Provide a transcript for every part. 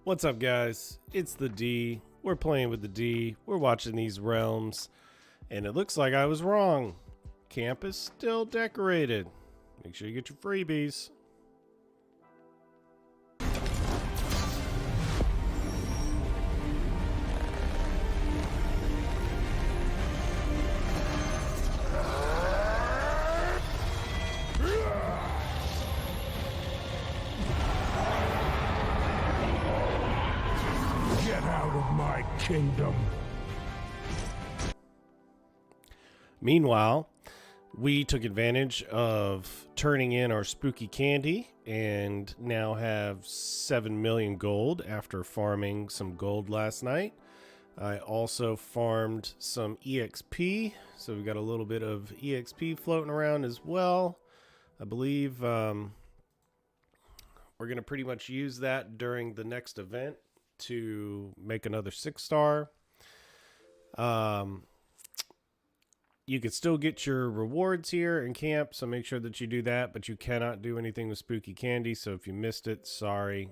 What's up, guys? It's the D. We're playing with the D. We're watching these realms, and it looks like I was wrong. Camp is still decorated. Make sure you get your freebies. Get out of my kingdom. Meanwhile, we took advantage of turning in our spooky candy and now have 7 million gold after farming some gold last night. I also farmed some EXP, so we got a little bit of EXP floating around as well. I believe we're going to pretty much use that during the next event to make another 6-star. You can still get your rewards here in camp, so make sure that you do that, but you cannot do anything with spooky candy, so if you missed it, sorry.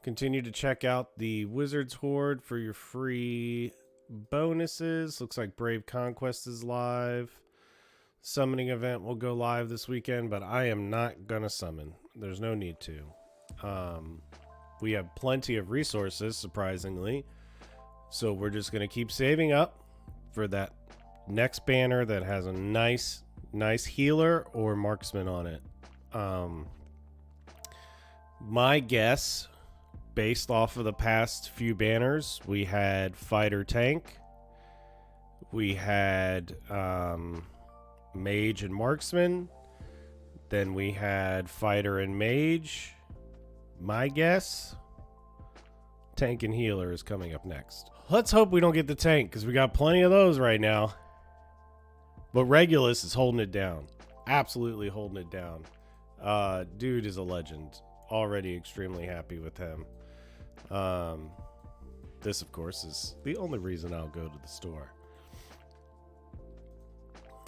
Continue to check out the Wizard's Horde for your free bonuses. Looks like Brave Conquest is live. Summoning event will go live this weekend, but I am not gonna summon. There's no need to. We have plenty of resources, surprisingly, so we're just gonna keep saving up for that next banner that has a nice healer or marksman on it. My guess, based off of the past few banners, we had fighter tank, we had mage and marksman, then we had fighter and mage. My guess, tank and healer is coming up next. Let's hope we don't get the tank, because we got plenty of those right now. But Regulus is holding it down. Absolutely holding it down. Dude is a legend. Already extremely happy with him. This, of course, is the only reason I'll go to the store.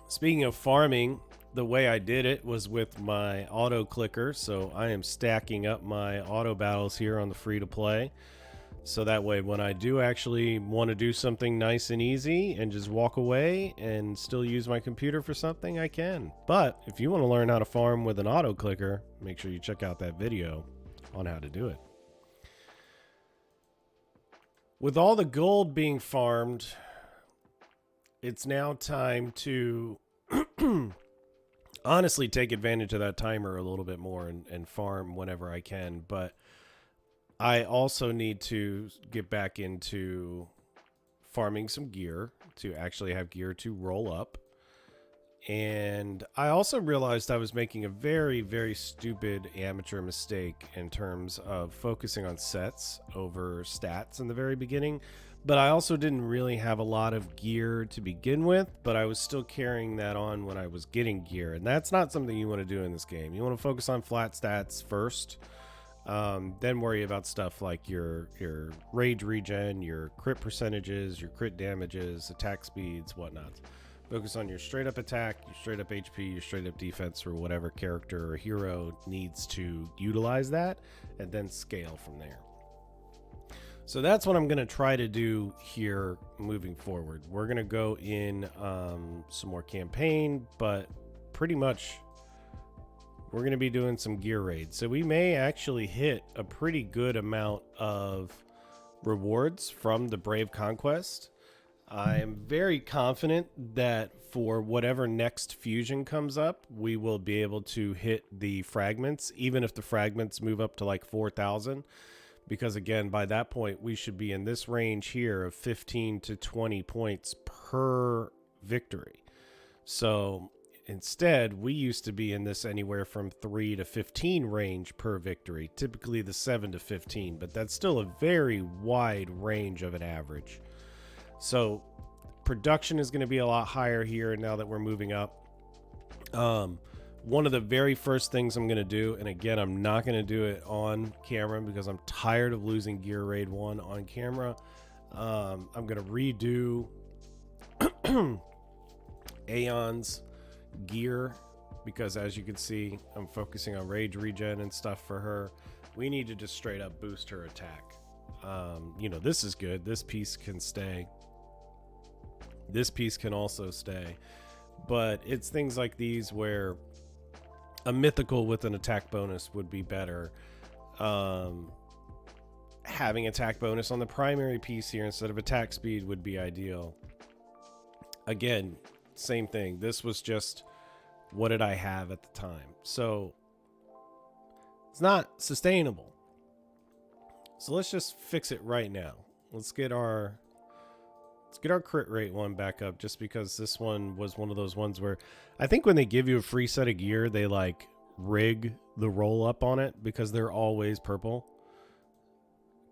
Speaking of farming, the way I did it was with my auto clicker. So I am stacking up my auto battles here on the free-to-play. So that way, when I do actually want to do something nice and easy and just walk away and still use my computer for something, I can. But if you want to learn how to farm with an auto clicker, make sure you check out that video on how to do it. With all the gold being farmed, it's now time to honestly take advantage of that timer a little bit more and farm whenever I can. But I also need to get back into farming some gear to actually have gear to roll up. And I also realized I was making a very, very stupid amateur mistake in terms of focusing on sets over stats in the very beginning. But I also didn't really have a lot of gear to begin with, but I was still carrying that on when I was getting gear. And that's not something you want to do in this game. You want to focus on flat stats first. Then worry about stuff like your rage regen, your crit percentages, your crit damages, attack speeds, whatnot. Focus on your straight up attack, your straight up HP, your straight up defense for whatever character or hero needs to utilize that, and then scale from there. So that's what I'm going to try to do here moving forward. We're going to go in some more campaign, but pretty much we're going to be doing some gear raids. So we may actually hit a pretty good amount of rewards from the Brave Conquest. I am very confident that for whatever next fusion comes up, we will be able to hit the fragments, even if the fragments move up to like 4,000. Because again, by that point, we should be in this range here of 15 to 20 points per victory. So instead, we used to be in this anywhere from 3 to 15 range per victory, typically the 7 to 15, but that's still a very wide range of an average. So production is going to be a lot higher here now that we're moving up. One of the very first things I'm going to do, and again, I'm not going to do it on camera because I'm tired of losing Gear Raid 1 on camera. I'm going to redo Aeon's gear because as you can see, I'm focusing on rage regen and stuff for her. We need to just straight up boost her attack. You know, this is good. This piece can stay. This piece can also stay. But it's things like these where a mythical with an attack bonus would be better. Having attack bonus on the primary piece here instead of attack speed would be ideal. Again, same thing. This was just what did I have at the time. So it's not sustainable. So let's just fix it right now. Let's get our crit rate one back up, just because this one was one of those ones where I think when they give you a free set of gear, they like rig the roll up on it because they're always purple.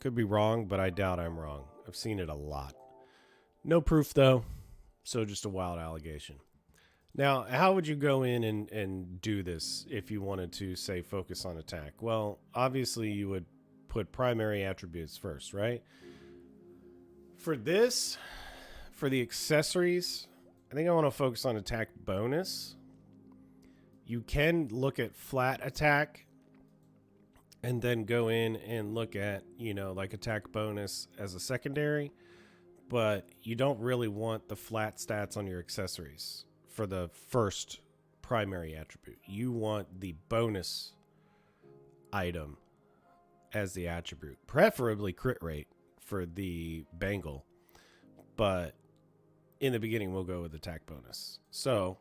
Could be wrong, but I doubt I'm wrong. I've seen it a lot. No proof though, so just a wild allegation. Now, how would you go in and do this if you wanted to, say, focus on attack? Well, obviously you would put primary attributes first, right? For this, for the accessories, I think I want to focus on attack bonus. You can look at flat attack and then go in and look at, you know, like attack bonus as a secondary, but you don't really want the flat stats on your accessories for the first primary attribute. You want the bonus item as the attribute, preferably crit rate for the bangle, but in the beginning we'll go with attack bonus. So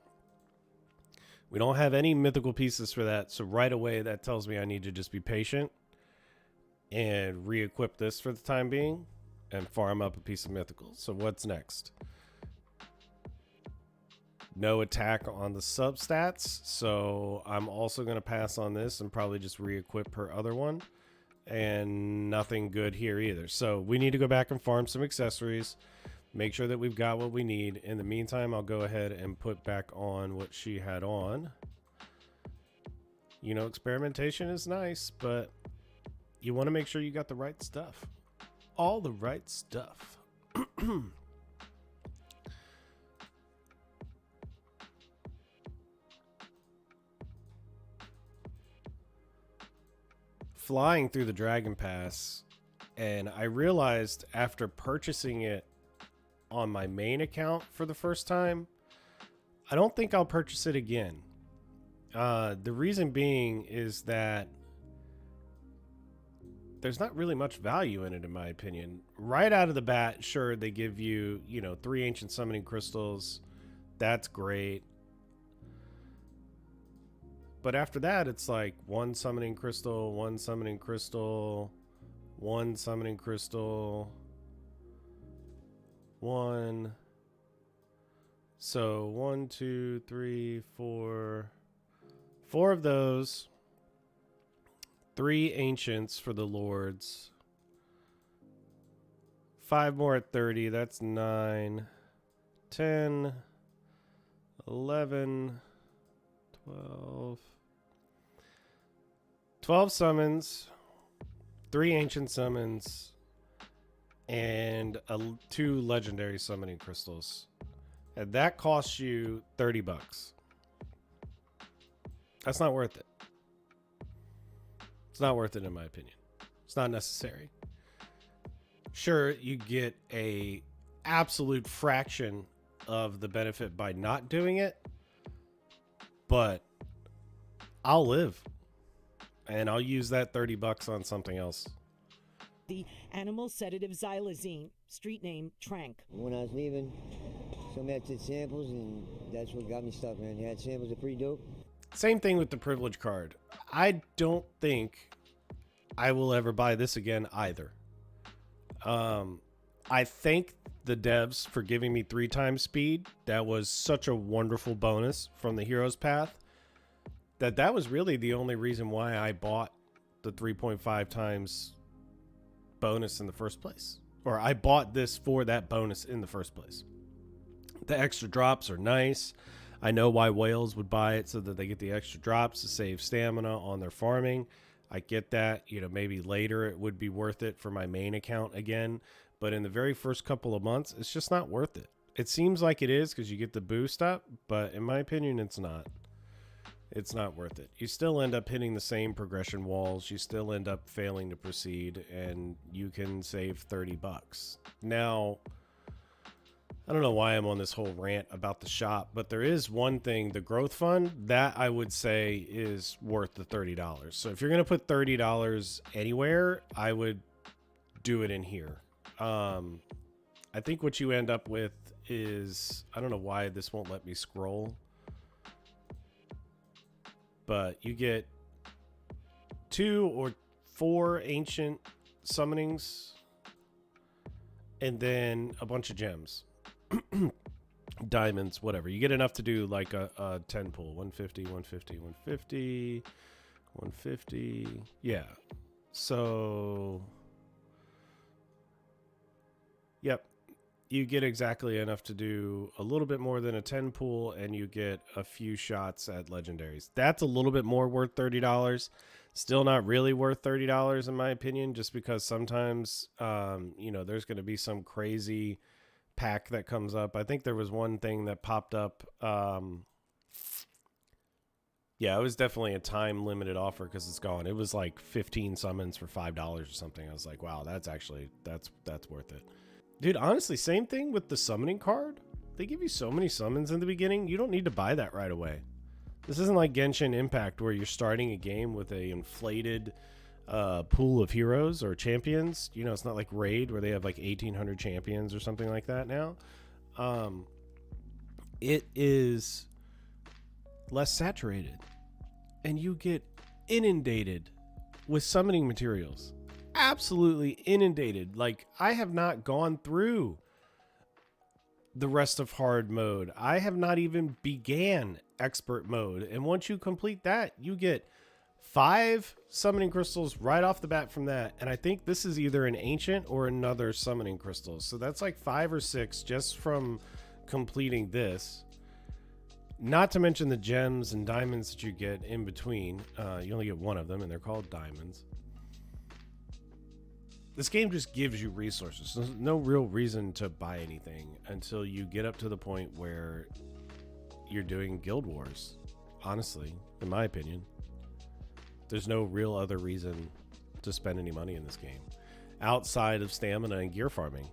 we don't have any mythical pieces for that, so right away that tells me I need to just be patient and re-equip this for the time being and farm up a piece of mythical. So what's next? No attack on the substats, so I'm also going to pass on this and probably just re-equip her other one. And nothing good here either. So we need to go back and farm some accessories, make sure that we've got what we need. In the meantime, I'll go ahead and put back on what she had on. You know, experimentation is nice, but you want to make sure you got the right stuff. All the right stuff. Flying through the Dragon Pass, and I realized after purchasing it on my main account for the first time, I don't think I'll purchase it again. The reason being is that there's not really much value in it, in my opinion. Right out of the bat, sure, they give you, you know, 3 ancient summoning crystals. That's great. But after that, it's like 1 summoning crystal, 1 summoning crystal, 1 summoning crystal, 1. So 1, 2, 3, 4. 4 of those. 3 ancients for the lords. 5 more at 30. That's 9, 10, 11, 12. 12 summons, 3 ancient summons, and 2 legendary summoning crystals. And that costs you $30. That's not worth it. It's not worth it in my opinion. It's not necessary. Sure, you get a absolute fraction of the benefit by not doing it, but I'll live. And I'll use that $30 on something else. The animal sedative xylazine, street name Trank. When I was leaving, somebody had samples, and that's what got me stuck, man. They had samples that pretty dope. Same thing with the privilege card. I don't think I will ever buy this again either. I thank the devs for giving me 3 times speed. That was such a wonderful bonus from the Hero's Path. That was really the only reason why I bought the 3.5 times bonus in the first place. Or I bought this for that bonus in the first place. The extra drops are nice. I know why whales would buy it, so that they get the extra drops to save stamina on their farming. I get that. You know, maybe later it would be worth it for my main account again. But in the very first couple of months, it's just not worth it. It seems like it is because you get the boost up, but in my opinion, it's not. It's not worth it. You still end up hitting the same progression walls. You still end up failing to proceed, and you can save $30. Now, I don't know why I'm on this whole rant about the shop, but there is one thing, the growth fund, that I would say is worth the $30. So if you're going to put $30 anywhere, I would do it in here. I think what you end up with is, I don't know why this won't let me scroll, but you get 2 or 4 ancient summonings and then a bunch of gems. Diamonds, whatever. You get enough to do like a 10 pull. 150, 150, 150, 150. Yeah. So, yep. You get exactly enough to do a little bit more than a 10 pool, and you get a few shots at legendaries. That's a little bit more worth $30. Still not really worth $30 in my opinion, just because sometimes, there's going to be some crazy pack that comes up. I think there was one thing that popped up. Yeah, it was definitely a time limited offer because it's gone. It was like 15 summons for $5 or something. I was like, wow, that's worth it. Dude, honestly, same thing with the summoning card. They give you so many summons in the beginning. You don't need to buy that right away. This isn't like Genshin Impact where you're starting a game with a inflated pool of heroes or champions. It's not like Raid where they have like 1,800 champions or something like that now. It is less saturated, and you get inundated with summoning materials. Absolutely inundated. Like, I have not gone through the rest of hard mode. I have not even began expert mode. And once you complete that, you get 5 summoning crystals right off the bat from that. And I think this is either an ancient or another summoning crystal. So that's like 5 or 6 just from completing this. Not to mention the gems and diamonds that you get in between. You only get one of them, and they're called diamonds. This game just gives you resources. There's no real reason to buy anything until you get up to the point where you're doing guild wars. Honestly, in my opinion, there's no real other reason to spend any money in this game outside of stamina and gear farming.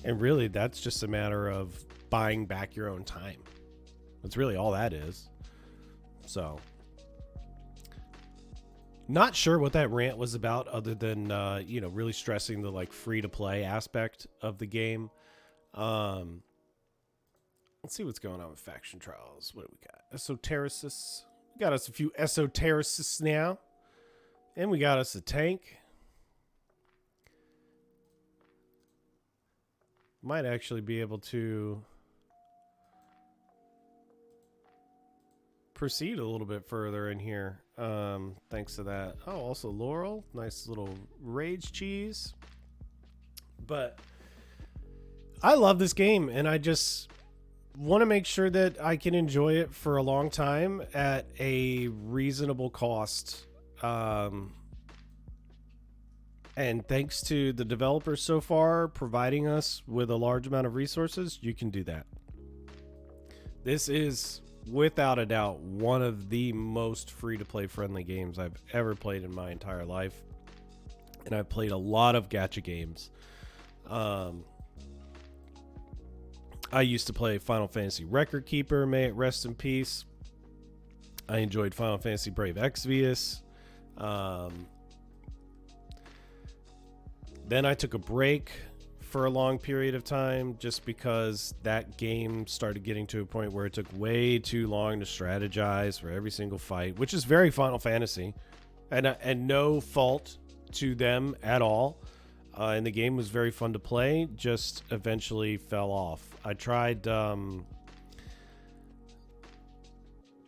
And really, that's just a matter of buying back your own time. That's really all that is. So, not sure what that rant was about other than, really stressing the like free to play aspect of the game. Let's see what's going on with faction trials. What do we got? Esotericists. We got us a few esotericists now. And we got us a tank. Might actually be able to proceed a little bit further in here, thanks to that. Oh, also Laurel, nice little rage cheese. But I love this game, and I just want to make sure that I can enjoy it for a long time at a reasonable cost. And thanks to the developers so far providing us with a large amount of resources, you can do that. This is, without a doubt, one of the most free-to-play friendly games I've ever played in my entire life. And I've played a lot of gacha games. I used to play Final Fantasy Record Keeper, may it rest in peace. I enjoyed Final Fantasy Brave Exvius. Then I took a break for a long period of time just because that game started getting to a point where it took way too long to strategize for every single fight, which is very Final Fantasy, and no fault to them at all. And the game was very fun to play, just eventually fell off. I tried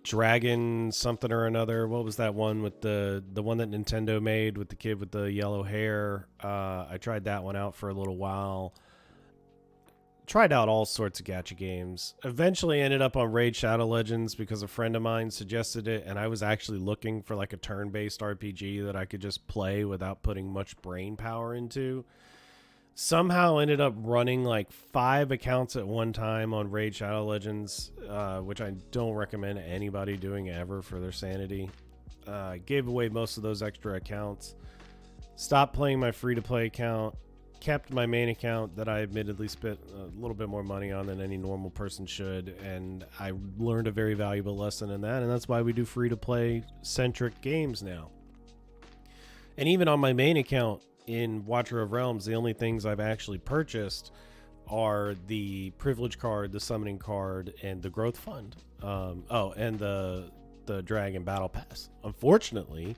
Dragon something or another. What was that one with the one that Nintendo made with the kid with the yellow hair? I tried that one out for a little while. Tried out all sorts of gacha games. Eventually ended up on Raid Shadow Legends because a friend of mine suggested it, and I was actually looking for like a turn-based RPG that I could just play without putting much brain power into. somehow ended up running like 5 accounts at one time on Raid Shadow Legends, which I don't recommend anybody doing ever for their sanity. Gave away most of those extra accounts. Stopped playing my free-to-play account. Kept my main account that I admittedly spent a little bit more money on than any normal person should, and I learned a very valuable lesson in that, and that's why we do free-to-play centric games now. And even on my main account in Watcher of Realms, the only things I've actually purchased are the privilege card, the summoning card, and the growth fund. And the Dragon Battle Pass. Unfortunately,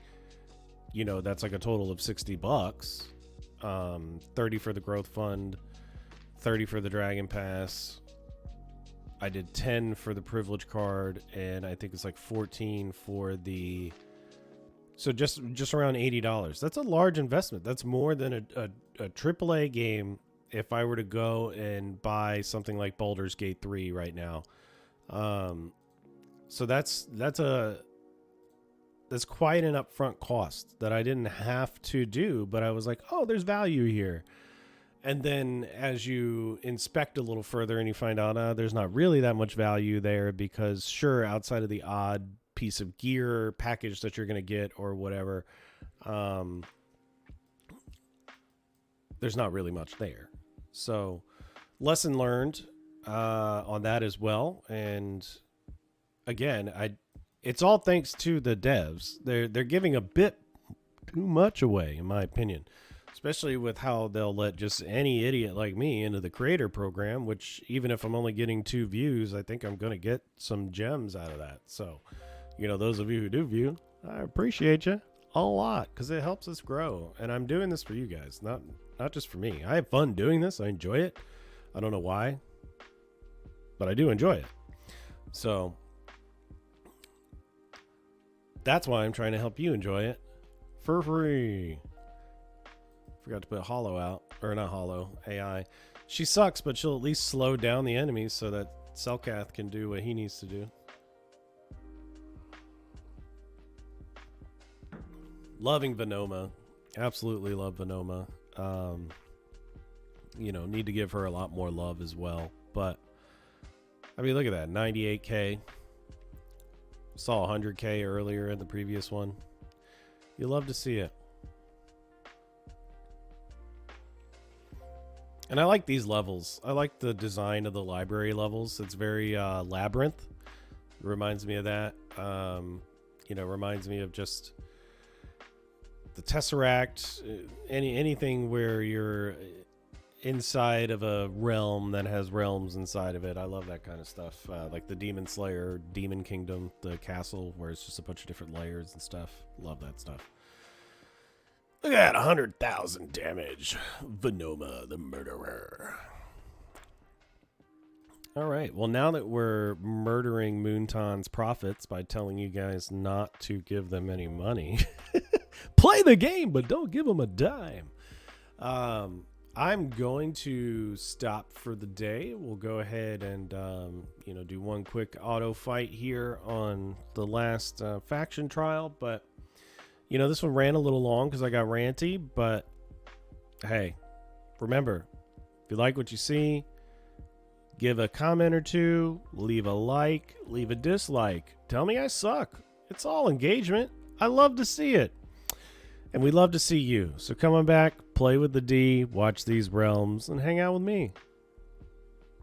you know, that's like a total of $60. 30 for the growth fund, 30 for the Dragon Pass. I did 10 for the privilege card, and I think it's like 14 for the... So just around $80. That's a large investment. That's more than a AAA game if I were to go and buy something like Baldur's Gate 3 right now. So that's quite an upfront cost that I didn't have to do, but I was like, oh, there's value here. And then as you inspect a little further and you find out there's not really that much value there, because sure, outside of the odd piece of gear package that you're going to get or whatever, there's not really much there. So lesson learned on that as well. And again, it's all thanks to the devs. They're giving a bit too much away, in my opinion, especially with how they'll let just any idiot like me into the creator program, which even if I'm only getting 2 views, I think I'm going to get some gems out of that. So, you know, those of you who do view, I appreciate you a lot because it helps us grow. And I'm doing this for you guys, not just for me. I have fun doing this. I enjoy it. I don't know why, but I do enjoy it. So that's why I'm trying to help you enjoy it for free. Forgot to put Hollow out, or not Hollow, AI. She sucks, but she'll at least slow down the enemies so that Selkath can do what he needs to do. Loving Venoma. Absolutely love Venoma. You know, need to give her a lot more love as well. But, I mean, look at that. 98K. Saw 100K earlier in the previous one. You love to see it. And I like these levels. I like the design of the library levels. It's very Labyrinth. It reminds me of that. You know, reminds me of just the Tesseract. Anything where you're inside of a realm that has realms inside of it. I love that kind of stuff. Like the Demon Slayer, Demon Kingdom, the castle, where it's just a bunch of different layers and stuff. Love that stuff. Look at that, 100,000 damage. Venoma, the murderer. All right. Well, now that we're murdering Moonton's profits by telling you guys not to give them any money, play the game, but don't give them a dime. I'm going to stop for the day. We'll go ahead and, you know, do one quick auto fight here on the last faction trial. But, you know, this one ran a little long because I got ranty. But, hey, remember, if you like what you see, give a comment or two, leave a like, leave a dislike. Tell me I suck. It's all engagement. I love to see it. And we love to see you. So come on back, play with the D, watch these realms, and hang out with me.